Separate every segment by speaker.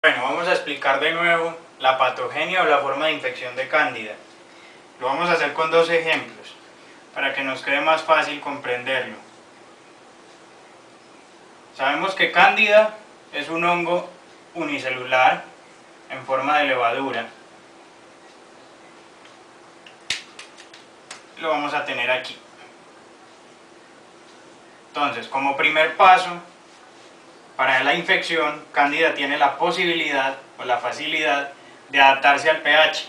Speaker 1: Bueno, vamos a explicar de nuevo la patogenia o la forma de infección de Cándida. Lo vamos a hacer con dos ejemplos, para que nos quede más fácil comprenderlo. Sabemos que Cándida es un hongo unicelular en forma de levadura. Lo vamos a tener aquí. Entonces, como primer paso, para la infección, Cándida tiene la posibilidad o la facilidad de adaptarse al pH.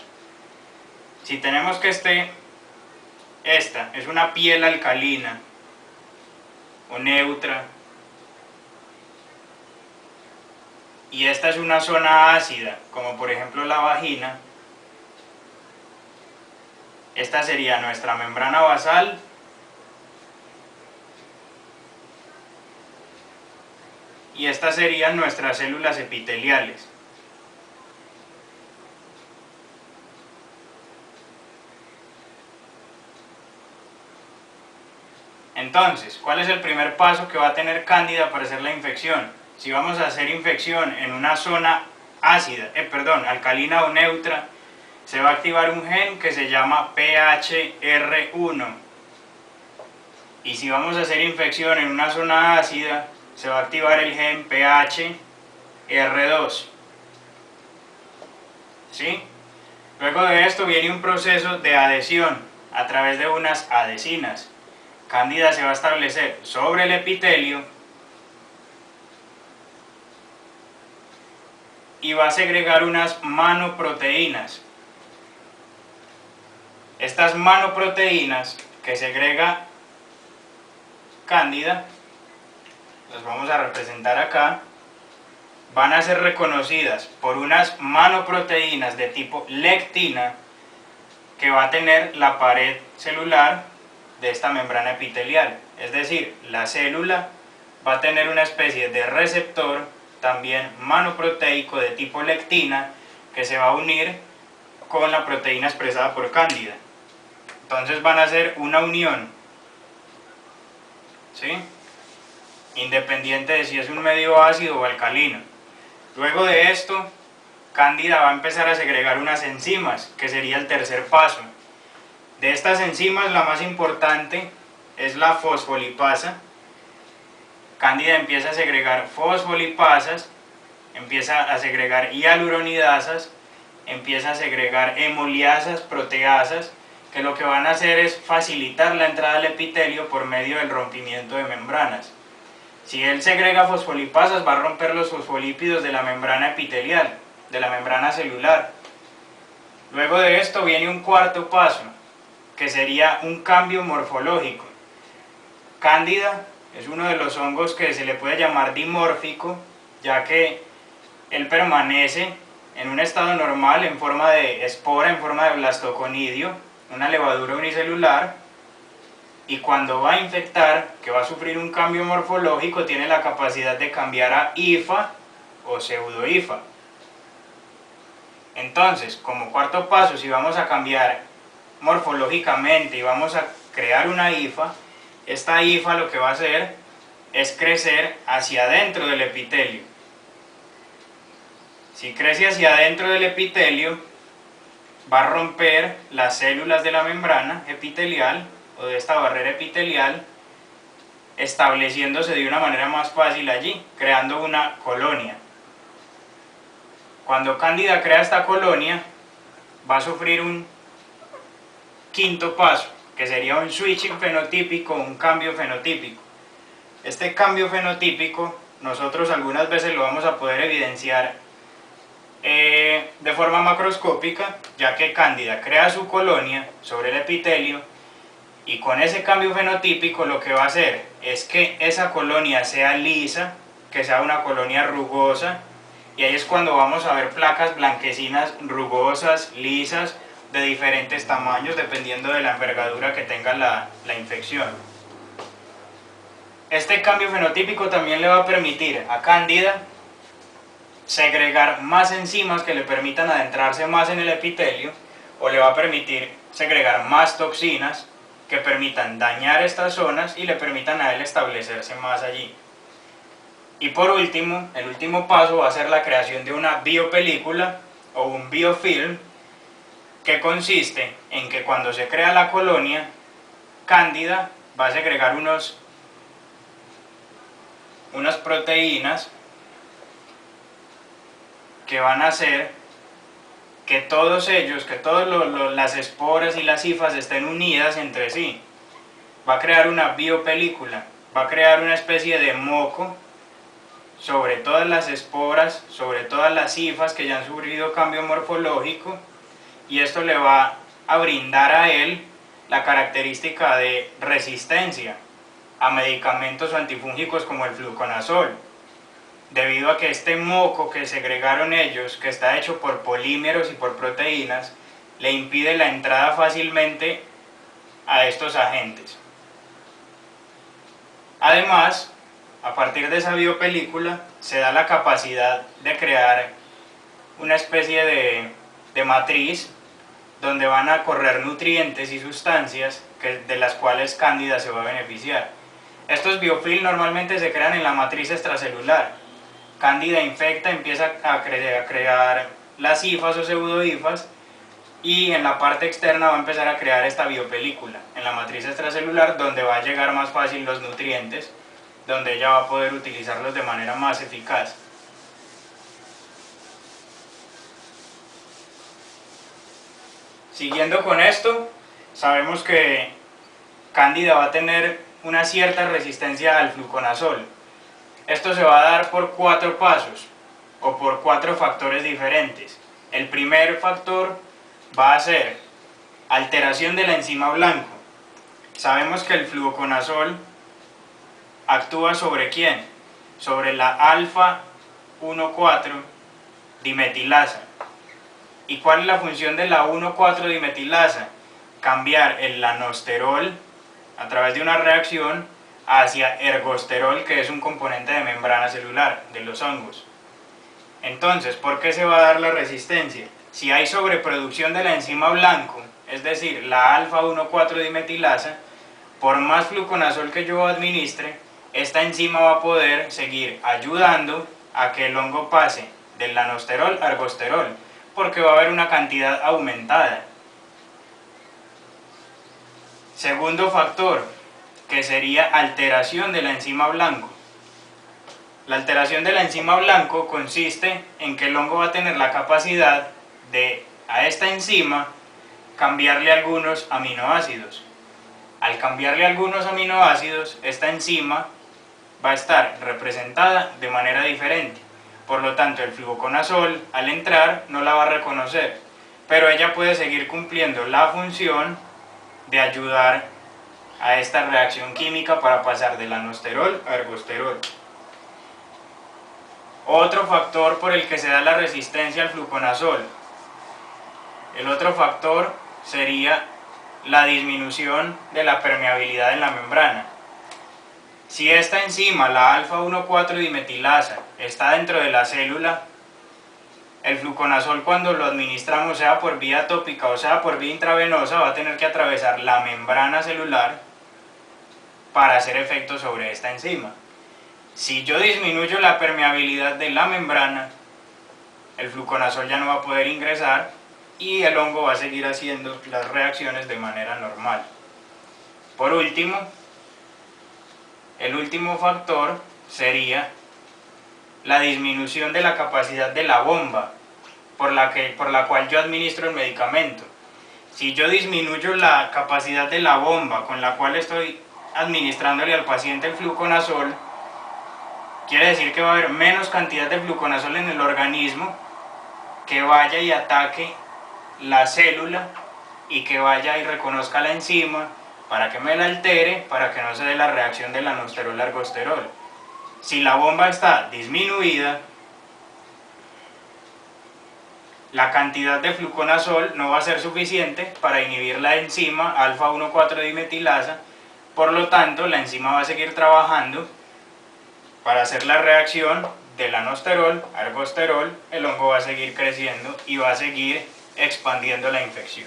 Speaker 1: Si tenemos que esta es una piel alcalina o neutra, y esta es una zona ácida, como por ejemplo la vagina, esta sería nuestra membrana basal y estas serían nuestras células epiteliales. Entonces, ¿cuál es el primer paso que va a tener Cándida para hacer la infección? Si vamos a hacer infección en una zona ácida, alcalina o neutra, se va a activar un gen que se llama PHR1. Y si vamos a hacer infección en una zona ácida, se va a activar el gen PHR2. ¿Sí? Luego de esto viene un proceso de adhesión a través de unas adhesinas. Cándida se va a establecer sobre el epitelio y va a segregar unas manoproteínas. Estas manoproteínas que segrega Cándida, las vamos a representar acá, van a ser reconocidas por unas manoproteínas de tipo lectina que va a tener la pared celular de esta membrana epitelial. Es decir, la célula va a tener una especie de receptor también manoproteico de tipo lectina que se va a unir con la proteína expresada por Cándida. Entonces van a hacer una unión, ¿sí? Independiente de si es un medio ácido o alcalino. Luego de esto, Cándida va a empezar a segregar unas enzimas, que sería el tercer paso. De estas enzimas, la más importante es la fosfolipasa. Cándida empieza a segregar fosfolipasas, empieza a segregar hialuronidasas, empieza a segregar hemoliasas, proteasas, que lo que van a hacer es facilitar la entrada al epitelio por medio del rompimiento de membranas. Si él segrega fosfolipasas, va a romper los fosfolípidos de la membrana epitelial, de la membrana celular. Luego de esto viene un cuarto paso, que sería un cambio morfológico. Cándida es uno de los hongos que se le puede llamar dimórfico, ya que él permanece en un estado normal en forma de espora, en forma de blastoconidio, una levadura unicelular, y cuando va a infectar, que va a sufrir un cambio morfológico, tiene la capacidad de cambiar a hifa o pseudohifa. Entonces, como cuarto paso, si vamos a cambiar morfológicamente y vamos a crear una hifa, esta hifa lo que va a hacer es crecer hacia adentro del epitelio. Si crece hacia adentro del epitelio, va a romper las células de la membrana epitelial o de esta barrera epitelial, estableciéndose de una manera más fácil allí, creando una colonia. Cuando Cándida crea esta colonia, va a sufrir un quinto paso, que sería un switching fenotípico, un cambio fenotípico. Este cambio fenotípico, nosotros algunas veces lo vamos a poder evidenciar de forma macroscópica, ya que Cándida crea su colonia sobre el epitelio y con ese cambio fenotípico lo que va a hacer es que esa colonia sea lisa, que sea una colonia rugosa, y ahí es cuando vamos a ver placas blanquecinas rugosas, lisas, de diferentes tamaños dependiendo de la envergadura que tenga la infección. Este cambio fenotípico también le va a permitir a Cándida segregar más enzimas que le permitan adentrarse más en el epitelio, o le va a permitir segregar más toxinas que permitan dañar estas zonas y le permitan a él establecerse más allí. Y por último, el último paso va a ser la creación de una biopelícula o un biofilm, que consiste en que cuando se crea la colonia, Cándida va a segregar unas proteínas que van a hacer que todos ellos, que todas las esporas y las hifas estén unidas entre sí. Va a crear una biopelícula, va a crear una especie de moco sobre todas las esporas, sobre todas las hifas que ya han sufrido cambio morfológico, y esto le va a brindar a él la característica de resistencia a medicamentos antifúngicos como el fluconazol, debido a que este moco que segregaron ellos, que está hecho por polímeros y por proteínas, le impide la entrada fácilmente a estos agentes. Además, a partir de esa biopelícula se da la capacidad de crear una especie de matriz donde van a correr nutrientes y sustancias de las cuales Cándida se va a beneficiar. Estos biofilms normalmente se crean en la matriz extracelular. Cándida infecta, empieza a crear las hifas o pseudohifas, y en la parte externa va a empezar a crear esta biopelícula en la matriz extracelular, donde va a llegar más fácil los nutrientes, donde ella va a poder utilizarlos de manera más eficaz. Siguiendo con esto, sabemos que Cándida va a tener una cierta resistencia al fluconazol. Esto se va a dar por 4 pasos o por 4 factores diferentes. El primer factor va a ser alteración de la enzima blanco. Sabemos que el fluconazol actúa sobre ¿quién? Sobre la alfa 1,4 dimetilasa. ¿Y cuál es la función de la 1,4 dimetilasa? Cambiar el lanosterol a través de una reacción hacia ergosterol, que es un componente de membrana celular de los hongos. Entonces, ¿por qué se va a dar la resistencia? Si hay sobreproducción de la enzima blanco, es decir, la alfa 1,4 dimetilasa, por más fluconazol que yo administre, esta enzima va a poder seguir ayudando a que el hongo pase del lanosterol a ergosterol, porque va a haber una cantidad aumentada. Segundo factor, que sería alteración de la enzima blanco. La alteración de la enzima blanco consiste en que el hongo va a tener la capacidad de, a esta enzima, cambiarle algunos aminoácidos. Al cambiarle algunos aminoácidos, esta enzima va a estar representada de manera diferente. Por lo tanto, el fluconazol, al entrar, no la va a reconocer, pero ella puede seguir cumpliendo la función de ayudar a esta reacción química para pasar del lanosterol a ergosterol. Otro factor por el que se da la resistencia al fluconazol. El otro factor sería la disminución de la permeabilidad en la membrana. Si esta enzima, la alfa 1,4 dimetilasa, está dentro de la célula, el fluconazol, cuando lo administramos, sea por vía tópica o sea por vía intravenosa, va a tener que atravesar la membrana celular para hacer efecto sobre esta enzima. Si yo disminuyo la permeabilidad de la membrana, el fluconazol ya no va a poder ingresar y el hongo va a seguir haciendo las reacciones de manera normal. Por último, el último factor sería la disminución de la capacidad de la bomba por la cual yo administro el medicamento. Si yo disminuyo la capacidad de la bomba con la cual estoy administrándole al paciente el fluconazol, quiere decir que va a haber menos cantidad de fluconazol en el organismo, que vaya y ataque la célula y que vaya y reconozca la enzima para que me la altere, para que no se dé la reacción del lanosterol a ergosterol. Si la bomba está disminuida, la cantidad de fluconazol no va a ser suficiente para inhibir la enzima alfa 1,4 dimetilasa, por lo tanto la enzima va a seguir trabajando para hacer la reacción del lanosterol a ergosterol. El hongo va a seguir creciendo y va a seguir expandiendo la infección.